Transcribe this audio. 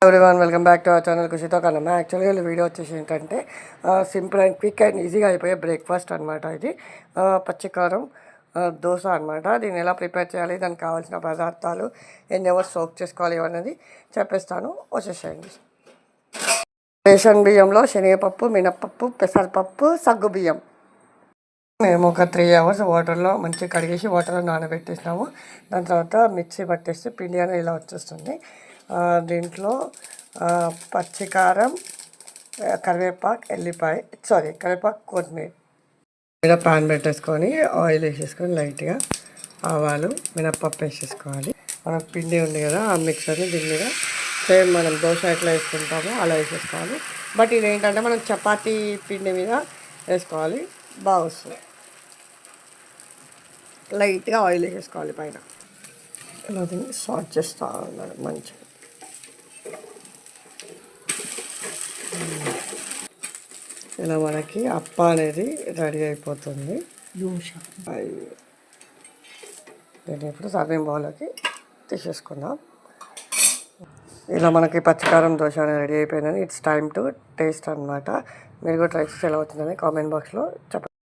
Everyone welcome back to our channel ఖుషితో కన్నా. యాక్చువల్గా ఈ వీడియో వచ్చేసి ఏంటంటే సింపుల్ అండ్ క్విక్ అండ్ ఈజీగా అయిపోయే బ్రేక్ఫాస్ట్ అనమాట. ఇది పచ్చికారం దోశ అనమాట. దీన్ని ఎలా ప్రిపేర్ చేయాలి, దానికి కావాల్సిన పదార్థాలు, ఎన్ని అవర్స్ సోక్ చేసుకోవాలి అనేది చెప్పేస్తాను, వచ్చేసేయండి. రేషన్ బియ్యంలో శనగపప్పు, మినప్పప్పు, పెసరపప్పు, సగ్గు బియ్యం మేము ఒక 3 అవర్స్ వాటర్లో మంచిగా కడిగేసి వాటర్లో నానబెట్టేసినాము. దాని తర్వాత మిక్సీ పట్టేసి పిండి అనేది ఇలా వచ్చేస్తుంది. దీంట్లో పచ్చికారం, కరివేపాకు, కరివేపాకు, కొత్తిమీర మీద పాన్ పెట్టేసుకొని ఆయిల్ వేసేసుకొని లైట్గా ఆవాలు, మినప్పప్పు వేసేసుకోవాలి. మనకు పిండి ఉంది కదా, ఆ మిక్సర్ని దీని మీద సేమ్ మనం దోశ ఎట్లా వేసుకుంటామో అలా వేసేసుకోవాలి. బట్ ఇదేంటంటే మనం చపాతీ పిండి మీద వేసుకోవాలి, బాగా వస్తుంది. లైట్గా ఆయిల్ వేసేసుకోవాలి పైన. ఇలా దీన్ని సాట్ చేస్తూ ఉన్నాడు మంచిగా. ఇలా మనకి అప్ప అనేది రెడీ అయిపోతుంది. దీన్ని ఇప్పుడు సర్వింగ్ బౌల్లోకి తీసేసుకుందాం. ఇలా మనకి పచ్చికారం దోశ అనేది రెడీ అయిపోయిందని ఇట్స్ టైమ్ టు టేస్ట్ అనమాట. మీరు కూడా ట్రై చేసి ఎలా అవుతుందని కామెంట్ బాక్స్లో చెప్పండి.